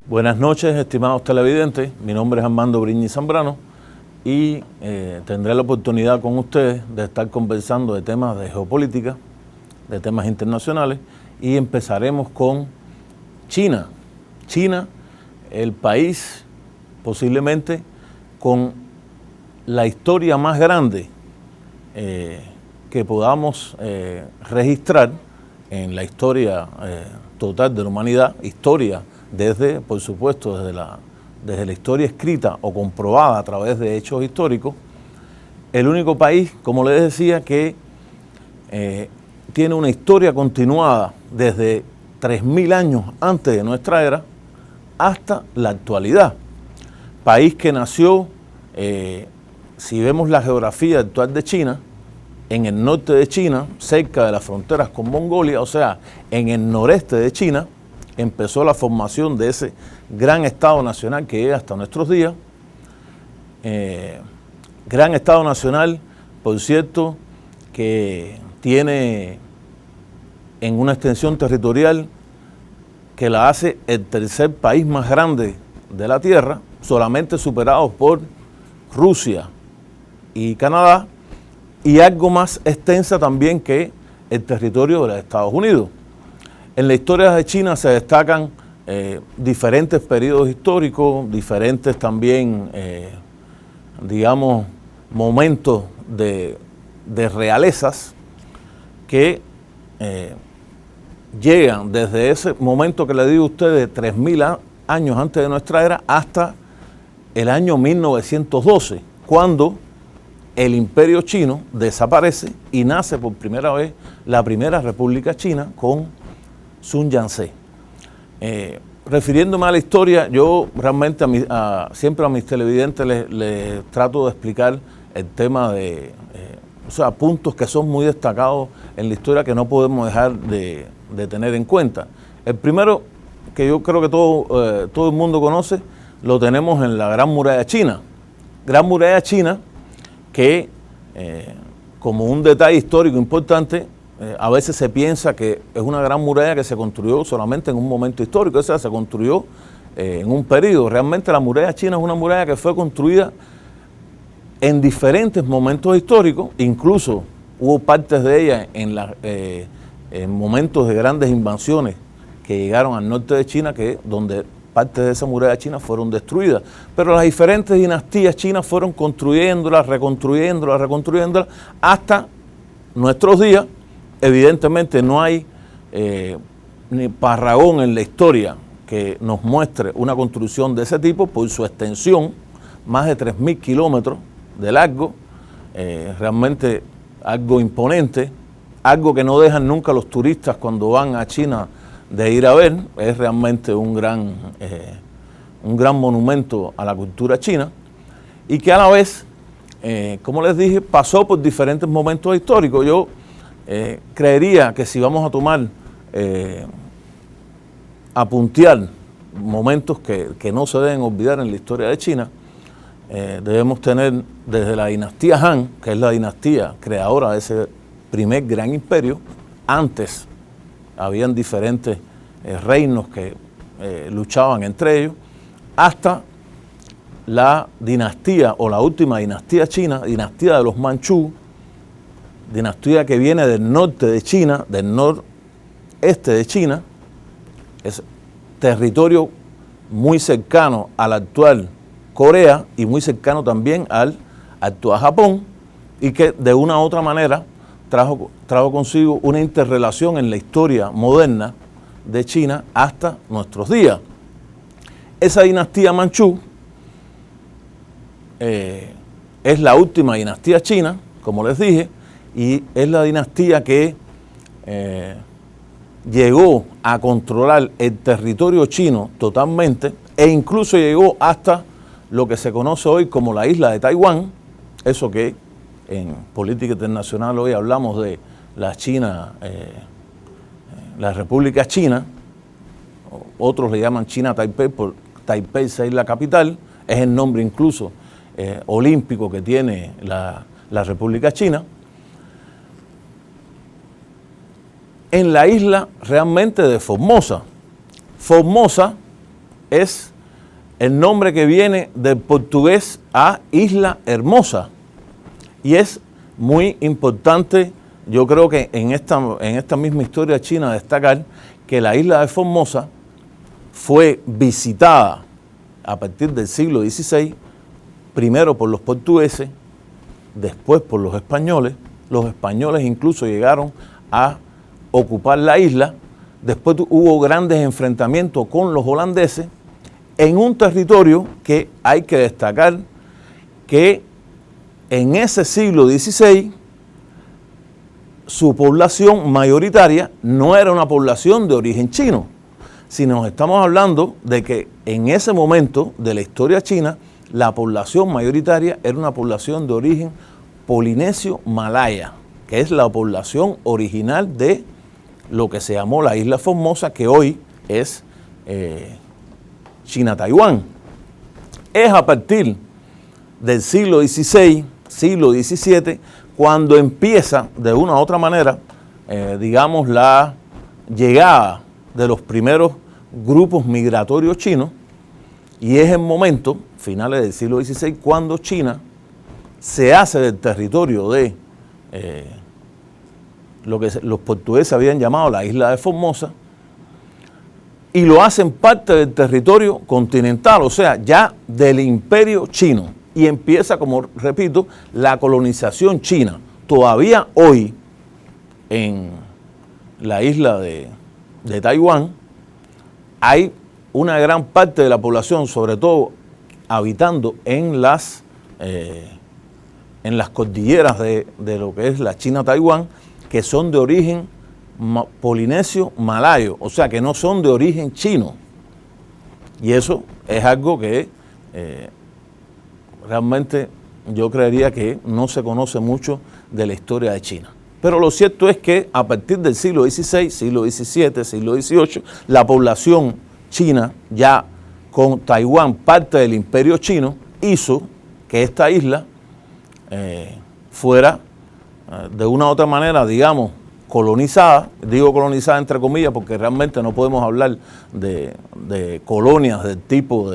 Buenas noches, estimados televidentes. Mi nombre es Armando Briñi Zambrano y tendré la oportunidad con ustedes de estar conversando de temas de geopolítica, de temas internacionales, y empezaremos con China. China, el país posiblemente con la historia más grande que podamos registrar en la historia total de la humanidad, historia desde, por supuesto, desde la historia escrita o comprobada a través de hechos históricos. El único país, como les decía, que tiene una historia continuada desde 3000 años antes de nuestra era hasta la actualidad. País que nació, si vemos la geografía actual de China, en el norte de China, cerca de las fronteras con Mongolia, o sea, en el noreste de China, empezó la formación de ese gran Estado Nacional que llega hasta nuestros días. Gran Estado Nacional, por cierto, que tiene en una extensión territorial que la hace el tercer país más grande de la Tierra, solamente superados por Rusia y Canadá, y algo más extensa también que el territorio de los Estados Unidos. En la historia de China se destacan diferentes periodos históricos, diferentes también, digamos, momentos de realezas que llegan desde ese momento que le digo a ustedes, 3000 años antes de nuestra era, hasta el año 1912, cuando el Imperio Chino desaparece y nace por primera vez la primera República China con Sun Yat-sen. Refiriéndome a la historia, yo realmente siempre a mis televidentes les trato de explicar el tema de, puntos que son muy destacados en la historia que no podemos dejar de tener en cuenta. El primero, que yo creo que todo el mundo conoce, lo tenemos en la Gran Muralla China. Gran Muralla China que, como un detalle histórico importante, a veces se piensa que es una gran muralla que se construyó solamente en un momento histórico, o sea, se construyó en un periodo. Realmente la muralla china es una muralla que fue construida en diferentes momentos históricos, incluso hubo partes de ella en momentos de grandes invasiones que llegaron al norte de China, donde partes de esa muralla china fueron destruidas. Pero las diferentes dinastías chinas fueron construyéndolas, reconstruyéndolas, hasta nuestros días. Evidentemente no hay ni parragón en la historia que nos muestre una construcción de ese tipo por su extensión, más de 3000 kilómetros de largo, realmente algo imponente, algo que no dejan nunca los turistas cuando van a China de ir a ver. Es realmente un gran monumento a la cultura china y que a la vez, como les dije, pasó por diferentes momentos históricos. Yo creería que si vamos a tomar, a puntear momentos que no se deben olvidar en la historia de China, debemos tener desde la dinastía Han, que es la dinastía creadora de ese primer gran imperio. Antes habían diferentes reinos que luchaban entre ellos, hasta la dinastía o la última dinastía china, dinastía de los Manchú, dinastía que viene del norte de China, del noreste de China, es territorio muy cercano a la actual Corea y muy cercano también al actual Japón, y que de una u otra manera trajo consigo una interrelación en la historia moderna de China hasta nuestros días. Esa dinastía Manchú es la última dinastía china, como les dije, y es la dinastía que llegó a controlar el territorio chino totalmente e incluso llegó hasta lo que se conoce hoy como la isla de Taiwán, eso que en política internacional hoy hablamos de la China, la República China, otros le llaman China Taipei por Taipei ser la capital, es el nombre incluso olímpico que tiene la República China. En la isla realmente de Formosa. Formosa es el nombre que viene del portugués a Isla Hermosa. Y es muy importante, yo creo que en esta misma historia china, destacar que la isla de Formosa fue visitada a partir del siglo XVI, primero por los portugueses, después por los españoles. Los españoles incluso llegaron a ocupar la isla. Después hubo grandes enfrentamientos con los holandeses en un territorio que hay que destacar que en ese siglo XVI su población mayoritaria no era una población de origen chino, sino estamos hablando de que en ese momento de la historia china la población mayoritaria era una población de origen polinesio malaya, que es la población original de lo que se llamó la isla Formosa, que hoy es China-Taiwán. Es a partir del siglo XVI, siglo XVII, cuando empieza de una u otra manera, digamos, la llegada de los primeros grupos migratorios chinos, y es el momento, finales del siglo XVI, cuando China se hace del territorio de lo que los portugueses habían llamado la isla de Formosa, y lo hacen parte del territorio continental, o sea, ya del imperio chino. Y empieza, como repito, la colonización china. Todavía hoy, en la isla de Taiwán, hay una gran parte de la población, sobre todo habitando en las cordilleras de lo que es la China-Taiwán, que son de origen polinesio malayo, o sea que no son de origen chino. Y eso es algo que realmente yo creería que no se conoce mucho de la historia de China. Pero lo cierto es que a partir del siglo XVI, siglo XVII, siglo XVIII, la población china, ya con Taiwán parte del imperio chino, hizo que esta isla fuera de una u otra manera, digamos, colonizada. Digo colonizada entre comillas porque realmente no podemos hablar de colonias del tipo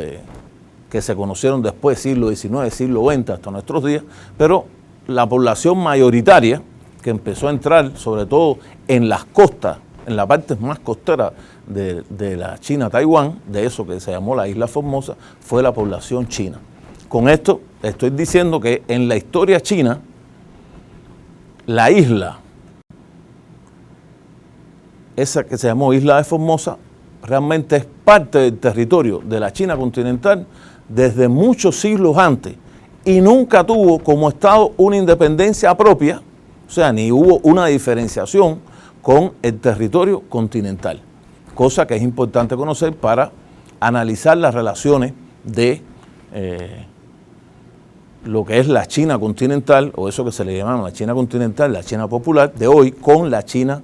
que se conocieron después, siglo XIX, siglo XX, hasta nuestros días, pero la población mayoritaria que empezó a entrar, sobre todo en las costas, en la parte más costera de la China-Taiwán, de eso que se llamó la isla Formosa, fue la población china. Con esto estoy diciendo que en la historia china, la isla, esa que se llamó Isla de Formosa, realmente es parte del territorio de la China continental desde muchos siglos antes y nunca tuvo como Estado una independencia propia, o sea, ni hubo una diferenciación con el territorio continental, cosa que es importante conocer para analizar las relaciones de lo que es la China continental, o eso que se le llama la China continental, la China popular de hoy, con la China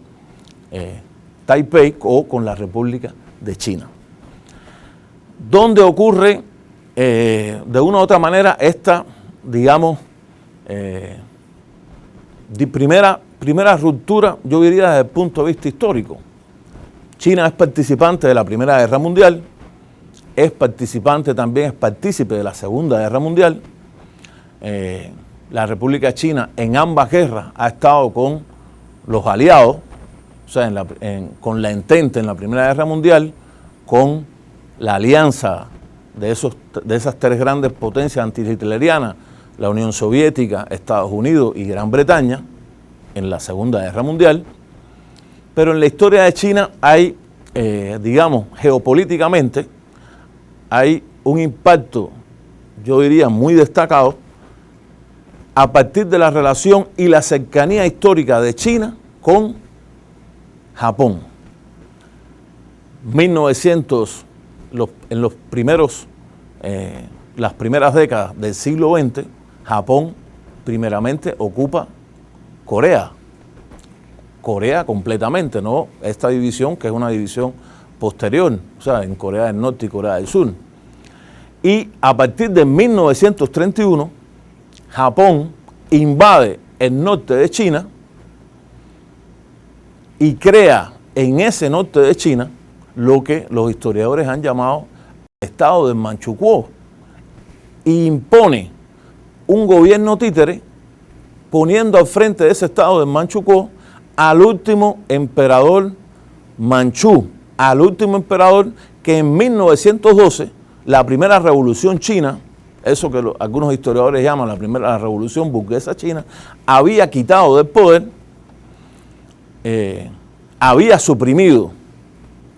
Taipei o con la República de China. ¿Dónde ocurre de una u otra manera esta, digamos, primera ruptura, yo diría desde el punto de vista histórico? China es participante de la Primera Guerra Mundial, es partícipe de la Segunda Guerra Mundial. La República China en ambas guerras ha estado con los aliados, o sea, con la Entente en la Primera Guerra Mundial, con la alianza de esas tres grandes potencias antihitlerianas, la Unión Soviética, Estados Unidos y Gran Bretaña, en la Segunda Guerra Mundial. Pero en la historia de China hay, digamos, geopolíticamente, hay un impacto, yo diría, muy destacado a partir de la relación y la cercanía histórica de China con Japón. En las primeras décadas del siglo XX, Japón primeramente ocupa Corea completamente, no esta división que es una división posterior, o sea, en Corea del Norte y Corea del Sur. Y a partir de 1931, Japón invade el norte de China y crea en ese norte de China lo que los historiadores han llamado estado del Manchukuo e impone un gobierno títere poniendo al frente de ese estado del Manchukuo al último emperador manchú, al último emperador que en 1912, la primera revolución china, eso que algunos historiadores llaman la revolución burguesa china, había quitado del poder, había suprimido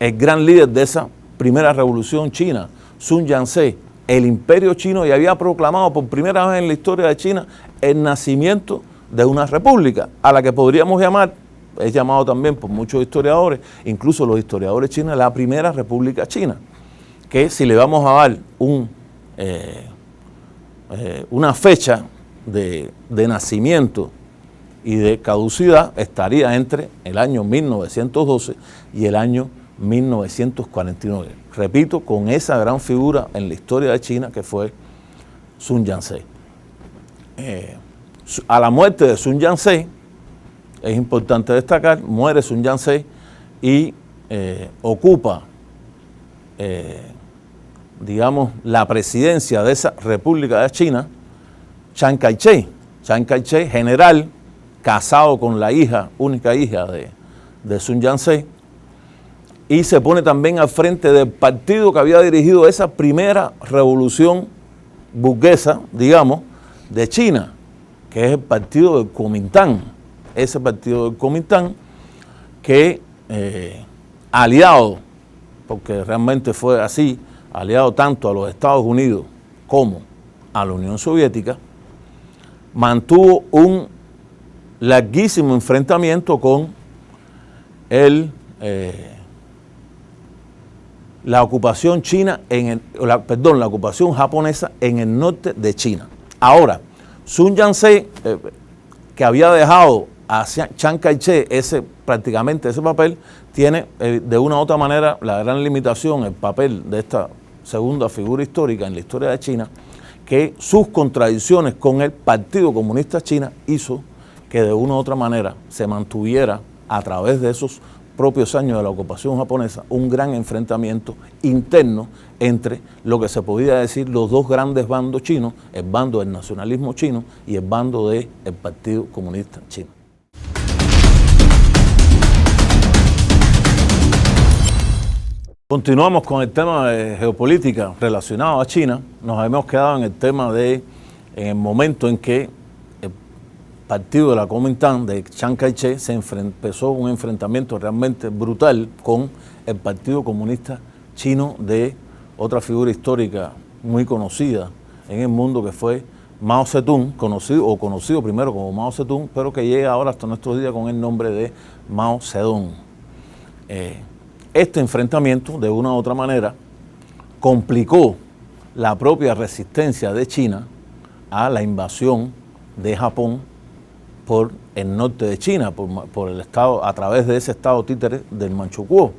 el gran líder de esa primera revolución china, Sun Yat-sen, el imperio chino, y había proclamado por primera vez en la historia de China el nacimiento de una república, a la que podríamos llamar, es llamado también por muchos historiadores, incluso los historiadores chinos, la primera república china, que si le vamos a dar una fecha de nacimiento y de caducidad, estaría entre el año 1912 y el año 1949. Repito, con esa gran figura en la historia de China que fue Sun Yat-sen. A la muerte de Sun Yat-sen, es importante destacar, muere Sun Yat-sen y ocupa, digamos, la presidencia de esa República de China, Chiang Kai-shek. Chiang Kai-shek, general, casado con la única hija de Sun Yat-sen, y se pone también al frente del partido que había dirigido esa primera revolución burguesa, digamos, de China, que es el partido del Kuomintang. Ese partido del Kuomintang que aliado, porque realmente fue así, aliado tanto a los Estados Unidos como a la Unión Soviética, mantuvo un larguísimo enfrentamiento con la ocupación china la ocupación japonesa en el norte de China. Ahora, Sun Yat-sen, que había dejado a Chiang Kai-shek prácticamente ese papel, tiene de una u otra manera la gran limitación, el papel de esta segunda figura histórica en la historia de China, que sus contradicciones con el Partido Comunista China hizo que de una u otra manera se mantuviera a través de esos propios años de la ocupación japonesa un gran enfrentamiento interno entre lo que se podía decir los dos grandes bandos chinos, el bando del nacionalismo chino y el bando del Partido Comunista Chino. Continuamos con el tema de geopolítica relacionado a China. Nos habíamos quedado en el tema en el momento en que el partido de la Kuomintang de Chiang Kai-shek empezó un enfrentamiento realmente brutal con el Partido Comunista Chino de otra figura histórica muy conocida en el mundo, que fue Mao Zedong, conocido primero como Mao Zedong, pero que llega ahora hasta nuestros días con el nombre de Mao Zedong. Este enfrentamiento, de una u otra manera, complicó la propia resistencia de China a la invasión de Japón por el norte de China, por el estado, a través de ese estado títere del Manchukuo.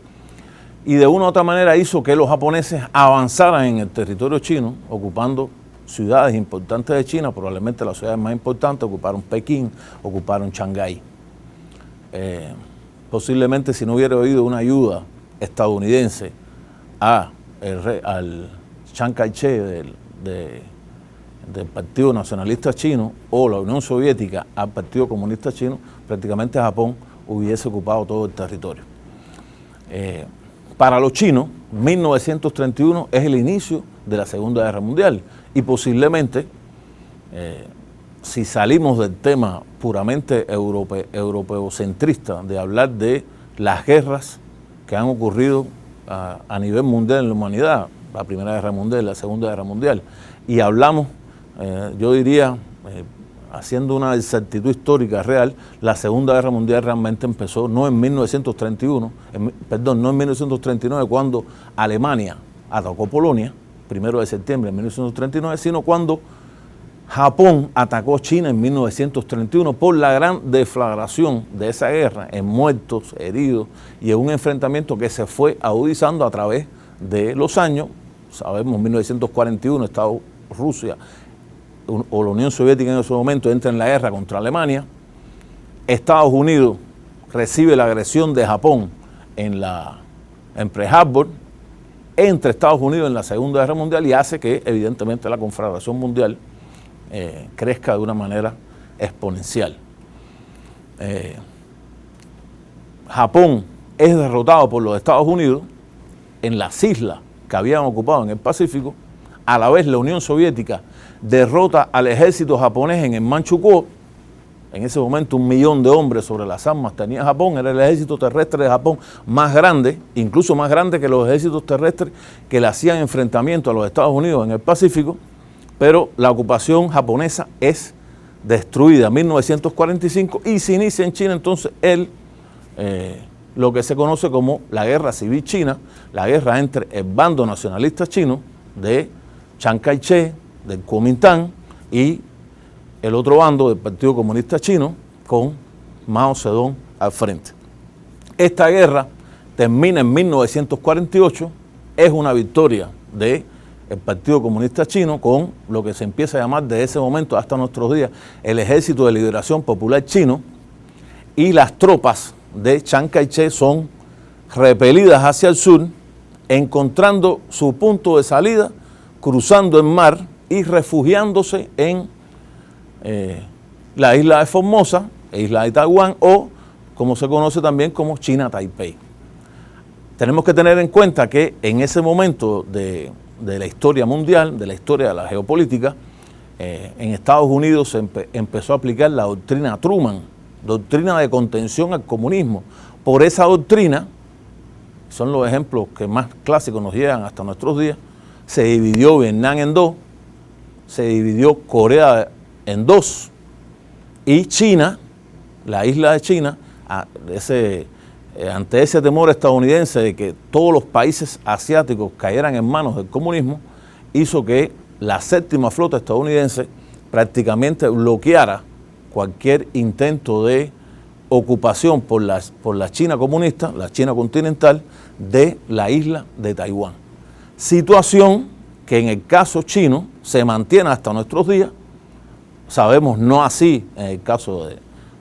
Y de una u otra manera hizo que los japoneses avanzaran en el territorio chino, ocupando ciudades importantes de China, probablemente las ciudades más importantes, ocuparon Pekín, ocuparon Shanghái. Posiblemente si no hubiera habido una ayuda estadounidense al Chiang Kai-shek del Partido Nacionalista Chino, o la Unión Soviética al Partido Comunista Chino, prácticamente Japón hubiese ocupado todo el territorio. Para los chinos, 1931 es el inicio de la Segunda Guerra Mundial, y posiblemente, si salimos del tema puramente europeocentrista de hablar de las guerras que han ocurrido a nivel mundial en la humanidad, la Primera Guerra Mundial, la Segunda Guerra Mundial, y hablamos, yo diría, haciendo una exactitud histórica real, la Segunda Guerra Mundial realmente empezó no en 1939, cuando Alemania atacó Polonia, 1 de septiembre de 1939, sino cuando Japón atacó China en 1931 por la gran deflagración de esa guerra, en muertos, heridos, y en un enfrentamiento que se fue agudizando a través de los años. Sabemos, en 1941 Rusia o la Unión Soviética en ese momento entra en la guerra contra Alemania. Estados Unidos recibe la agresión de Japón en Pearl Harbor, entre Estados Unidos en la Segunda Guerra Mundial y hace que evidentemente la conflagración mundial crezca de una manera exponencial. Japón es derrotado por los Estados Unidos en las islas que habían ocupado en el Pacífico. A la vez la Unión Soviética derrota al ejército japonés en el Manchukuo. En ese momento 1 millón de hombres sobre las armas tenía Japón, era el ejército terrestre de Japón más grande, incluso más grande que los ejércitos terrestres que le hacían enfrentamiento a los Estados Unidos en el Pacífico, pero la ocupación japonesa es destruida en 1945 y se inicia en China entonces lo que se conoce como la Guerra Civil China, la guerra entre el bando nacionalista chino de Chiang Kai-shek, del Kuomintang, y el otro bando del Partido Comunista Chino con Mao Zedong al frente. Esta guerra termina en 1948, es una victoria del Partido Comunista Chino con lo que se empieza a llamar desde ese momento hasta nuestros días el Ejército de Liberación Popular Chino, y las tropas de Chiang Kai-shek son repelidas hacia el sur, encontrando su punto de salida, cruzando el mar y refugiándose en la isla de Formosa, isla de Taiwán, o como se conoce también como China Taipei. Tenemos que tener en cuenta que en ese momento de la historia mundial, de la historia de la geopolítica, en Estados Unidos se empezó a aplicar la doctrina Truman, doctrina de contención al comunismo. Por esa doctrina, son los ejemplos que más clásicos nos llegan hasta nuestros días, se dividió Vietnam en dos, se dividió Corea en dos, y China, la isla de China, ante ese temor estadounidense de que todos los países asiáticos cayeran en manos del comunismo, hizo que la séptima flota estadounidense prácticamente bloqueara cualquier intento de ocupación por la China comunista, la China continental, de la isla de Taiwán. Situación que en el caso chino se mantiene hasta nuestros días. Sabemos no así en el caso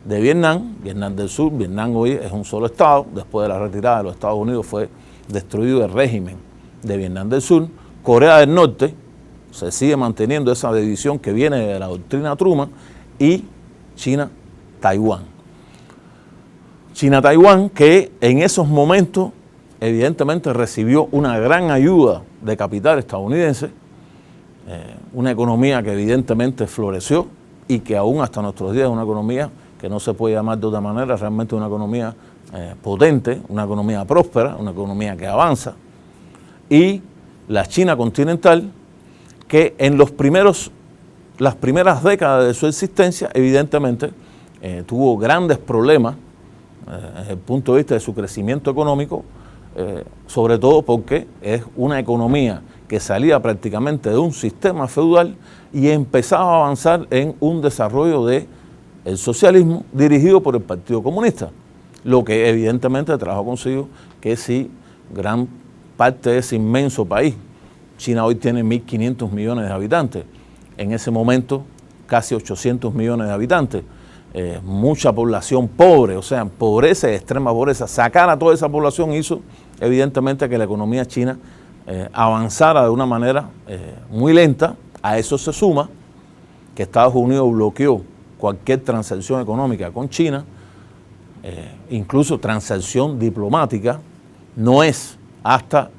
de Vietnam, Vietnam del Sur. Vietnam hoy es un solo estado. Después de la retirada de los Estados Unidos fue destruido el régimen de Vietnam del Sur. Corea del Norte se sigue manteniendo esa división que viene de la doctrina Truman, y China-Taiwán. China-Taiwán, que en esos momentos evidentemente recibió una gran ayuda de capital estadounidense, una economía que evidentemente floreció y que aún hasta nuestros días es una economía que no se puede llamar de otra manera, realmente una economía potente, una economía próspera, una economía que avanza, y la China continental, que en las primeras décadas de su existencia evidentemente tuvo grandes problemas desde el punto de vista de su crecimiento económico, sobre todo porque es una economía que salía prácticamente de un sistema feudal y empezaba a avanzar en un desarrollo del socialismo dirigido por el Partido Comunista, lo que evidentemente trajo consigo que si gran parte de ese inmenso país, China hoy tiene 1.500 millones de habitantes, en ese momento casi 800 millones de habitantes, mucha población pobre, o sea, pobreza y extrema pobreza. Sacar a toda esa población hizo evidentemente que la economía china avanzara de una manera muy lenta. A eso se suma que Estados Unidos bloqueó cualquier transacción económica con China, incluso transacción diplomática. No es hasta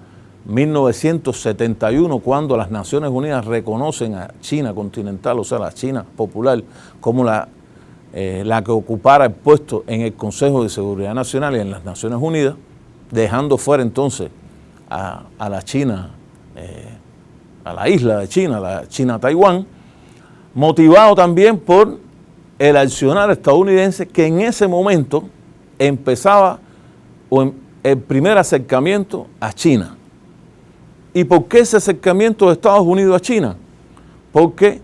1971 cuando las Naciones Unidas reconocen a China continental, o sea, la China popular, como la que ocupara el puesto en el Consejo de Seguridad Nacional y en las Naciones Unidas, dejando fuera entonces a la China, a la isla de China, la China-Taiwán, motivado también por el accionar estadounidense que en ese momento empezaba el primer acercamiento a China. ¿Y por qué ese acercamiento de Estados Unidos a China? Porque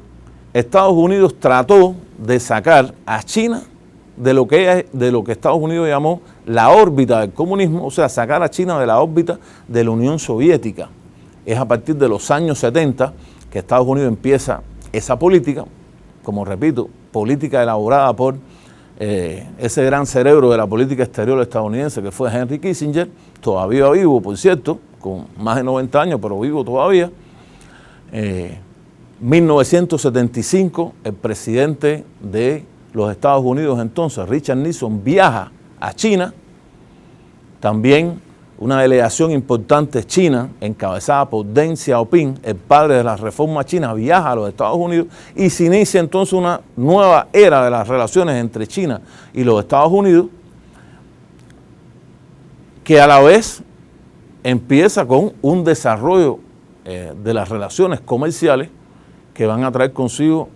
Estados Unidos trató de sacar a China de lo que Estados Unidos llamó la órbita del comunismo, o sea, sacar a China de la órbita de la Unión Soviética. Es a partir de los años 70 que Estados Unidos empieza esa política, como repito, política elaborada por ese gran cerebro de la política exterior estadounidense que fue Henry Kissinger, todavía vivo, por cierto, con más de 90 años, pero vivo todavía. 1975, el presidente de los Estados Unidos entonces, Richard Nixon, viaja a China. También una delegación importante china, encabezada por Deng Xiaoping, el padre de la reforma china, viaja a los Estados Unidos y se inicia entonces una nueva era de las relaciones entre China y los Estados Unidos, que a la vez empieza con un desarrollo de las relaciones comerciales que van a traer consigo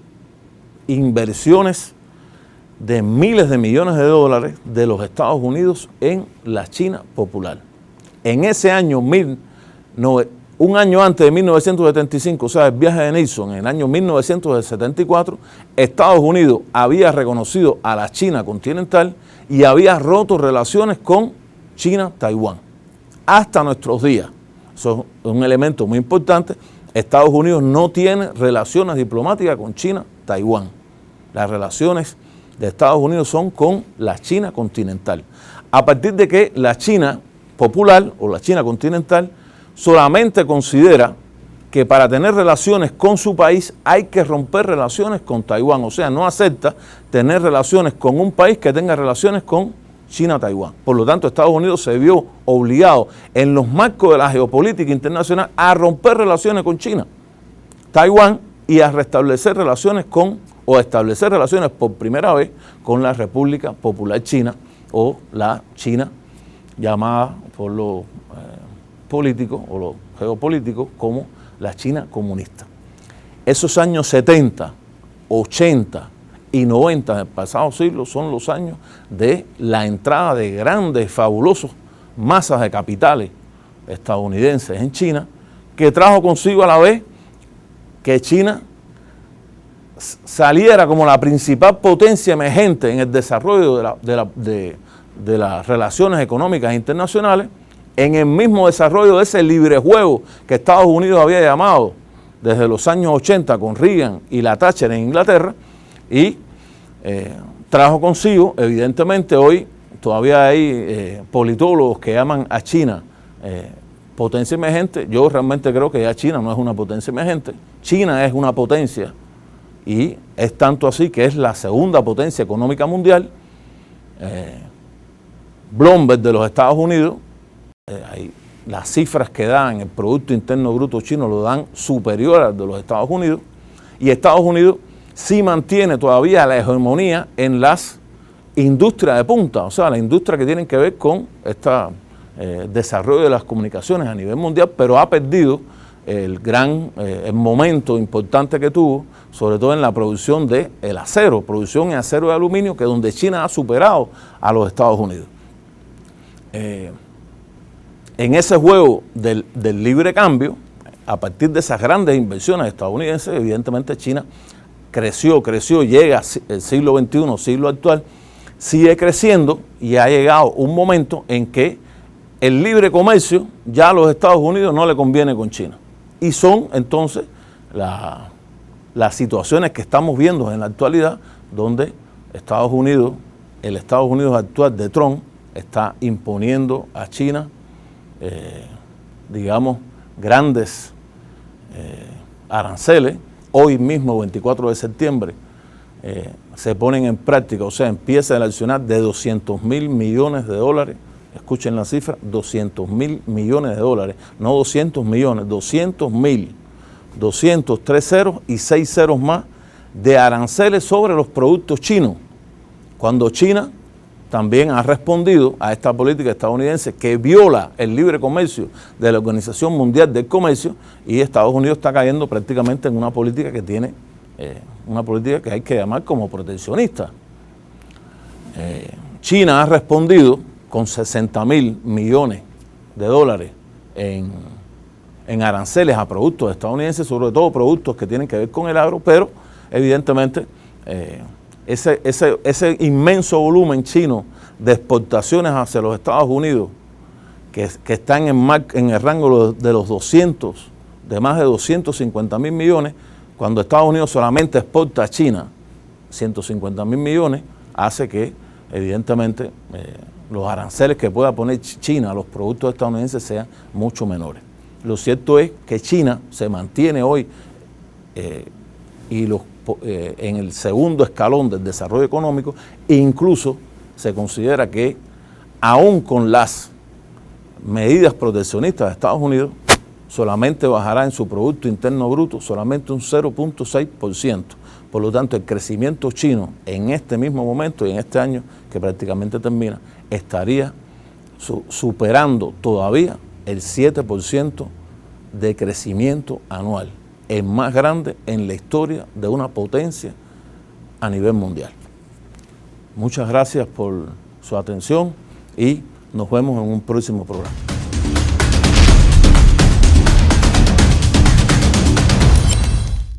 inversiones de miles de millones de dólares de los Estados Unidos en la China popular. En ese año, un año antes de 1975, o sea, el viaje de Nixon, en el año 1974, Estados Unidos había reconocido a la China continental y había roto relaciones con China-Taiwán. Hasta nuestros días, eso es un elemento muy importante, Estados Unidos no tiene relaciones diplomáticas con China-Taiwán. Las relaciones de Estados Unidos son con la China continental. A partir de que la China popular o la China continental solamente considera que para tener relaciones con su país hay que romper relaciones con Taiwán, o sea, no acepta tener relaciones con un país que tenga relaciones con China-Taiwán. Por lo tanto, Estados Unidos se vio obligado en los marcos de la geopolítica internacional a romper relaciones con China, Taiwán y a restablecer relaciones o establecer relaciones por primera vez con la República Popular China o la China llamada por los políticos o los geopolíticos como la China comunista. Esos años 70, 80 y 90 del pasado siglo son los años de la entrada de grandes, fabulosos masas de capitales estadounidenses en China, que trajo consigo a la vez que China saliera como la principal potencia emergente en el desarrollo de las relaciones económicas internacionales, en el mismo desarrollo de ese libre juego que Estados Unidos había llamado desde los años 80 con Reagan y la Thatcher en Inglaterra, y trajo consigo, evidentemente hoy todavía hay politólogos que llaman a China potencia emergente. Yo realmente creo que ya China no es una potencia emergente, China es una potencia y es tanto así que es la segunda potencia económica mundial. Bloomberg de los Estados Unidos, las cifras que dan el Producto Interno Bruto chino lo dan superior al de los Estados Unidos, y Estados Unidos sí mantiene todavía la hegemonía en las industrias de punta, o sea, la industria que tienen que ver con este desarrollo de las comunicaciones a nivel mundial, pero ha perdido el momento importante que tuvo, sobre todo en la producción del acero, producción de acero y aluminio, que es donde China ha superado a los Estados Unidos. En ese juego del libre cambio, a partir de esas grandes inversiones estadounidenses, evidentemente China creció, llega al siglo XXI, siglo actual, sigue creciendo y ha llegado un momento en que el libre comercio ya a los Estados Unidos no le conviene con China. Y son entonces las situaciones que estamos viendo en la actualidad, donde el Estados Unidos actual de Trump está imponiendo a China, digamos, grandes aranceles. Hoy mismo, 24 de septiembre, se ponen en práctica, o sea, empieza el accionar de 200.000 millones de dólares. Escuchen la cifra, 200.000 millones de dólares, no 200 millones, 200.000, 200, 3 ceros y 6 ceros más de aranceles sobre los productos chinos, cuando China también ha respondido a esta política estadounidense que viola el libre comercio de la Organización Mundial del Comercio, y Estados Unidos está cayendo prácticamente en una política que tiene, una política que hay que llamar como proteccionista. China ha respondido con 60.000 millones de dólares en aranceles a productos estadounidenses, sobre todo productos que tienen que ver con el agro, pero evidentemente ese inmenso volumen chino de exportaciones hacia los Estados Unidos, que están en el rango de los de más de 250.000 millones, cuando Estados Unidos solamente exporta a China 150.000 millones, hace que, evidentemente, los aranceles que pueda poner China a los productos estadounidenses sean mucho menores. Lo cierto es que China se mantiene hoy en el segundo escalón del desarrollo económico, e incluso se considera que, aún con las medidas proteccionistas de Estados Unidos, solamente bajará en su Producto Interno Bruto solamente un 0.6%. Por lo tanto, el crecimiento chino en este mismo momento y en este año que prácticamente termina, estaría superando todavía el 7% de crecimiento anual, el más grande en la historia de una potencia a nivel mundial. Muchas gracias por su atención y nos vemos en un próximo programa.